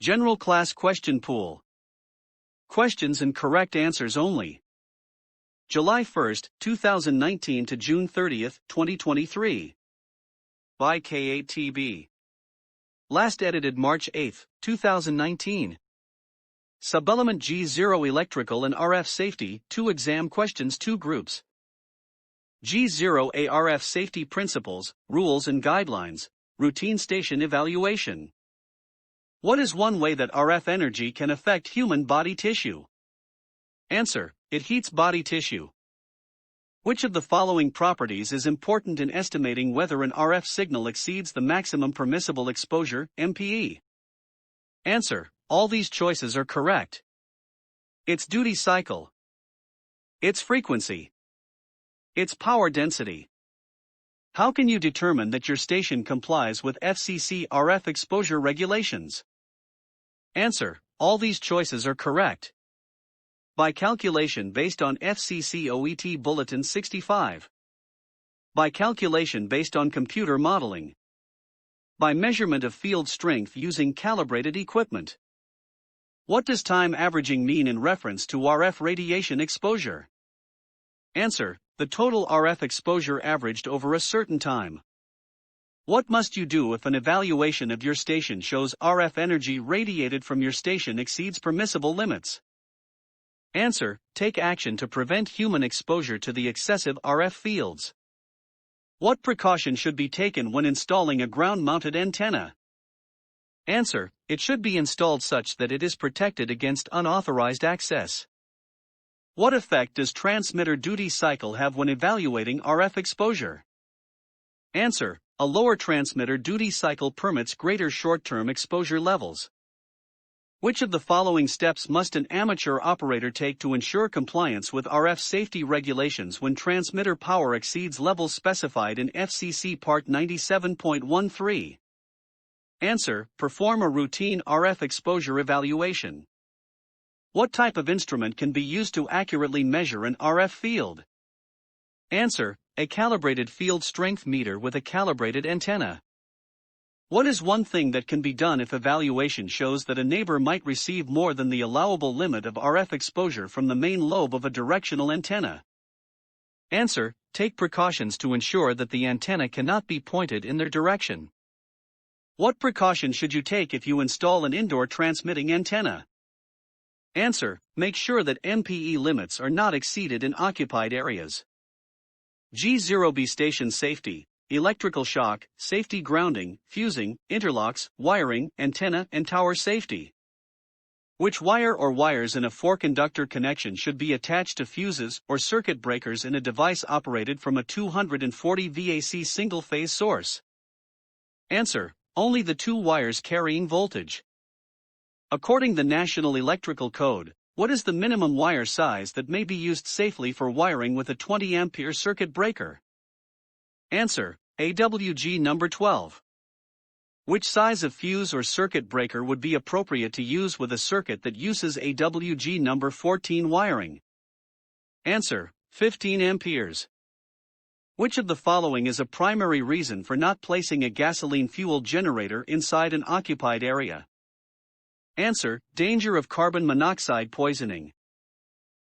General Class Question Pool. Questions and correct answers only. July 1, 2019 to June 30, 2023. By K8TB. Last edited March 8, 2019. Subelement G0 Electrical and RF Safety, 2 exam questions, 2 groups. G0A RF Safety Principles, Rules and Guidelines, Routine Station Evaluation. What is one way that RF energy can affect human body tissue? Answer: it heats body tissue. Which of the following properties is important in estimating whether an RF signal exceeds the maximum permissible exposure, MPE? Answer: all these choices are correct. Its duty cycle, its frequency, its power density. How can you determine that your station complies with FCC RF exposure regulations? Answer: all these choices are correct. By calculation based on FCC OET Bulletin 65. By calculation based on computer modeling. By measurement of field strength using calibrated equipment. What does time averaging mean in reference to RF radiation exposure? Answer: the total RF exposure averaged over a certain time. What must you do if an evaluation of your station shows RF energy radiated from your station exceeds permissible limits? Answer: take action to prevent human exposure to the excessive RF fields. What precaution should be taken when installing a ground-mounted antenna? Answer: it should be installed such that it is protected against unauthorized access. What effect does transmitter duty cycle have when evaluating RF exposure? Answer: a lower transmitter duty cycle permits greater short-term exposure levels. Which of the following steps must an amateur operator take to ensure compliance with RF safety regulations when transmitter power exceeds levels specified in FCC Part 97.13? Answer: perform a routine RF exposure evaluation. What type of instrument can be used to accurately measure an RF field? Answer: a calibrated field strength meter with a calibrated antenna. What is one thing that can be done if evaluation shows that a neighbor might receive more than the allowable limit of RF exposure from the main lobe of a directional antenna? Answer: take precautions to ensure that the antenna cannot be pointed in their direction. What precaution should you take if you install an indoor transmitting antenna? Answer: make sure that MPE limits are not exceeded in occupied areas. G0B Station Safety, Electrical Shock, Safety Grounding, Fusing, Interlocks, Wiring, Antenna and Tower Safety. Which wire or wires in a 4-conductor connection should be attached to fuses or circuit breakers in a device operated from a 240 VAC single-phase source? Answer: only the 2 wires carrying voltage. According to the National Electrical Code, what is the minimum wire size that may be used safely for wiring with a 20-ampere circuit breaker? Answer: AWG number 12. Which size of fuse or circuit breaker would be appropriate to use with a circuit that uses AWG number 14 wiring? Answer: 15 amperes. Which of the following is a primary reason for not placing a gasoline fuel generator inside an occupied area? Answer: danger of carbon monoxide poisoning.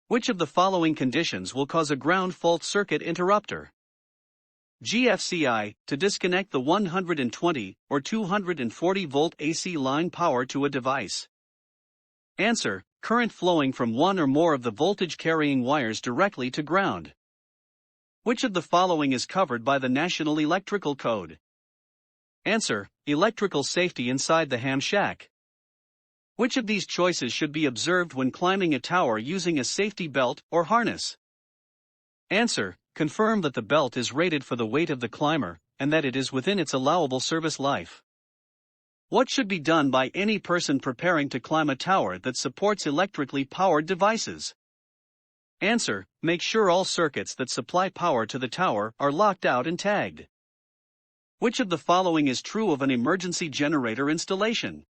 Which of the following conditions will cause a ground fault circuit interrupter? GFCI, to disconnect the 120 or 240 volt AC line power to a device. Answer: current flowing from one or more of the voltage carrying wires directly to ground. Which of the following is covered by the National Electrical Code? Answer: electrical safety inside the ham shack. Which of these choices should be observed when climbing a tower using a safety belt or harness? Answer: confirm that the belt is rated for the weight of the climber, and that it is within its allowable service life. What should be done by any person preparing to climb a tower that supports electrically powered devices? Answer: make sure all circuits that supply power to the tower are locked out and tagged. Which of the following is true of an emergency generator installation?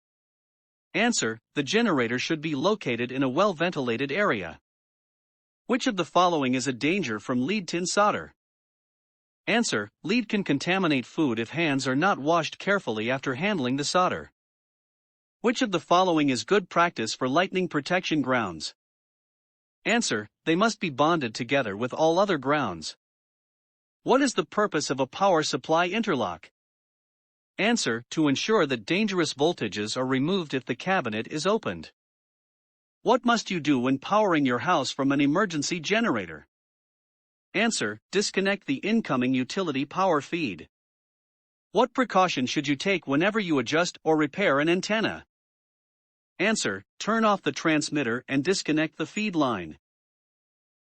Answer: the generator should be located in a well-ventilated area. Which of the following is a danger from lead tin solder? Answer: lead can contaminate food if hands are not washed carefully after handling the solder. Which of the following is good practice for lightning protection grounds? Answer: they must be bonded together with all other grounds. What is the purpose of a power supply interlock? Answer: to ensure that dangerous voltages are removed if the cabinet is opened. What must you do when powering your house from an emergency generator? Answer: disconnect the incoming utility power feed. What precaution should you take whenever you adjust or repair an antenna? Answer: turn off the transmitter and disconnect the feed line.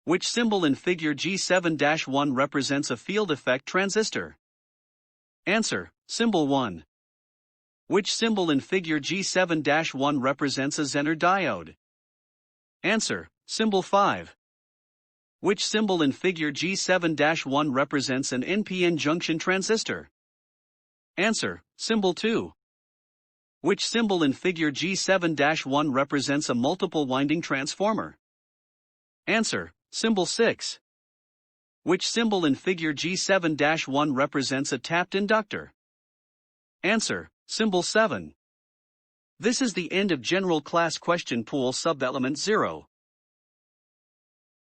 Which symbol in figure G7-1 represents a field effect transistor? Answer: symbol 1. Which symbol in figure G7-1 represents a Zener diode? Answer: symbol 5. Which symbol in figure G7-1 represents an NPN junction transistor? Answer: symbol 2. Which symbol in figure G7-1 represents a multiple winding transformer? Answer: symbol 6. Which symbol in figure G7-1 represents a tapped inductor? Answer: symbol 7. This is the end of General Class Question Pool Subelement 0.